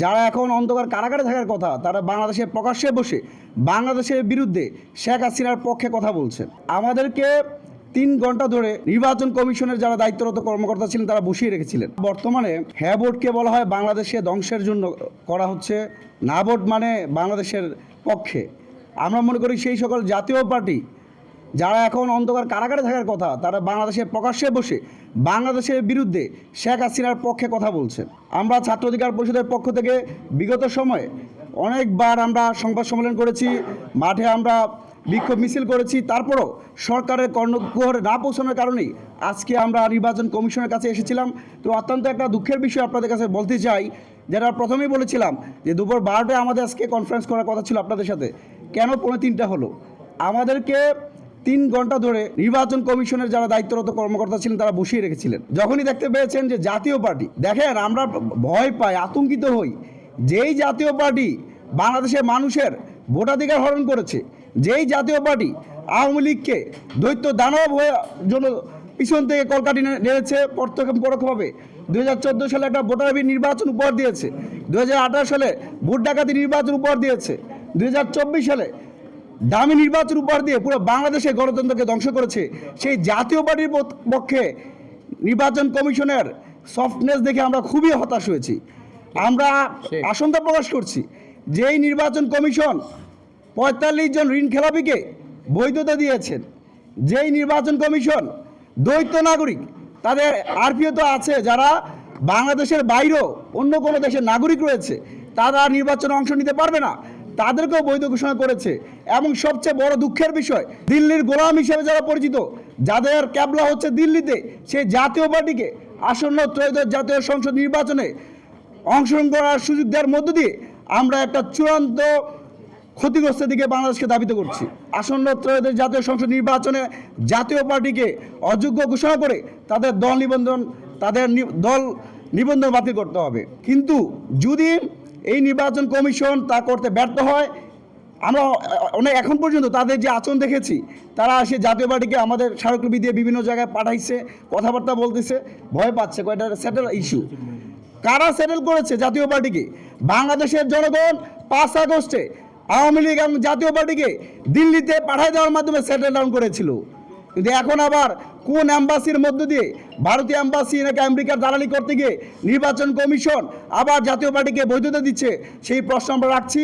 যারা এখন অন্ধকার কারাগারে থাকার কথা তারা বাংলাদেশে প্রকাশ্যে বসে বাংলাদেশের বিরুদ্ধে শেখ হাসিনার পক্ষে কথা বলছেন। আমাদেরকে 3 ঘন্টা ধরে নির্বাচন কমিশনের যারা দায়িত্বরত কর্মকর্তা ছিলেন তারা বসিয়ে রেখেছিলেন। বর্তমানে হ্যাঁ ভোটকে বলা হয় বাংলাদেশে ধ্বংসের জন্য করা হচ্ছে, না ভোট মানে বাংলাদেশের পক্ষে। আমরা মনে করি সেই সকল জাতীয় পার্টি যারা এখন অন্ধকার কারাগারে থাকার কথা তারা বাংলাদেশে প্রকাশ্যে বসে বাংলাদেশের বিরুদ্ধে শেখ হাসিনার পক্ষে কথা বলছেন। আমরা ছাত্র অধিকার পরিষদের পক্ষ থেকে বিগত সময়ে অনেকবার আমরা সংবাদ সম্মেলন করেছি, মাঠে আমরা বিক্ষোভ মিছিল করেছি, তারপরও সরকারের কর্ণকুহরে না পৌঁছানোর কারণেই আজকে আমরা নির্বাচন কমিশনের কাছে এসেছিলাম। তো অত্যন্ত একটা দুঃখের বিষয় আপনাদের কাছে বলতে চাই, যেটা প্রথমেই বলেছিলাম যে দুপুর 12টায় আমাদের আজকে কনফারেন্স করার কথা ছিল আপনাদের সাথে, কেন 3:45 হলো? আমাদেরকে 3 ঘন্টা ধরে নির্বাচন কমিশনের যারা দায়িত্বরত কর্মকর্তা ছিলেন তারা বসিয়ে রেখেছিলেন। যখনই দেখতে পেয়েছেন যে জাতীয় পার্টি, দেখেন আমরা ভয় পাই, আতঙ্কিত হই, যেই জাতীয় পার্টি বাংলাদেশের মানুষের ভোটাধিকার হরণ করেছে, যেই জাতীয় পার্টি আওয়ামী লীগকে দৈত্য দানব হয়ে জন্য পিছন থেকে কলকাঠি নেড়েছে প্রত্যক্ষ এবং পরোক্ষভাবে, 2014 সালে একটা ভোটারবিহীন নির্বাচন উপহার দিয়েছে, 2018 সালে ভোট ডাকাতি নির্বাচন উপহার দিয়েছে, 2024 সালে দামি নির্বাচন উপহার দিয়ে পুরো বাংলাদেশের গণতন্ত্রকে ধ্বংস করেছে। সেই জাতীয় পার্টির পক্ষে নির্বাচন কমিশনের সফটনেস দেখে আমরা খুবই হতাশ হয়েছি। আমরা আশঙ্কা প্রকাশ করছি যে এই নির্বাচন কমিশন 45 জন ঋণ খেলাপিকে বৈধতা দিয়েছেন, যেই নির্বাচন কমিশন দ্বৈত নাগরিক, তাদের আরপিও তো আছে, যারা বাংলাদেশের বাইরেও অন্য কোনো দেশের নাগরিক রয়েছে, তারা নির্বাচনে অংশ নিতে পারবে না, তাদেরকেও বৈধ ঘোষণা করেছে। এবং সবচেয়ে বড় দুঃখের বিষয়, দিল্লির গোলাম হিসেবে যারা পরিচিত, যাদের ক্যাবলা হচ্ছে দিল্লিতে, সেই জাতীয় পার্টিকে আসন্ন ত্রয়োদশ জাতীয় সংসদ নির্বাচনে অংশগ্রহণ করার সুযোগ দেওয়ার মধ্য দিয়ে আমরা একটা চূড়ান্ত ক্ষতিগ্রস্তের দিকে বাংলাদেশকে ধাবিত করছি। আসন্ন ত্রয়োদশ জাতীয় সংসদ নির্বাচনে জাতীয় পার্টিকে অযোগ্য ঘোষণা করে তাদের দল নিবন্ধন বাতিল করতে হবে। কিন্তু যদি এই নির্বাচন কমিশন তা করতে ব্যর্থ হয়, আমরা এখন পর্যন্ত তাদের যে আচরণ দেখেছি, তারা সে জাতীয় পার্টিকে আমাদের স্মারকলিপি দিয়ে বিভিন্ন জায়গায় পাঠাইছে, কথাবার্তা বলতেছে, ভয় পাচ্ছে, কয়টা সেটেল ইস্যু। কারা সেটেল করেছে জাতীয় পার্টিকে? বাংলাদেশের জনগণ 5 আগস্টে আওয়ামী লীগ এবং জাতীয় পার্টিকে দিল্লিতে পাঠাই দেওয়ার মাধ্যমে সেটেল ডাউন করেছিল। কিন্তু এখন আবার কোন অ্যাম্বাসির মধ্য দিয়ে, ভারতীয় অ্যাম্বাসি নাকি আমেরিকার দালালি করতে গিয়ে নির্বাচন কমিশন আবার জাতীয় পার্টিকে বৈধতা দিচ্ছে, সেই প্রশ্ন আমরা রাখছি।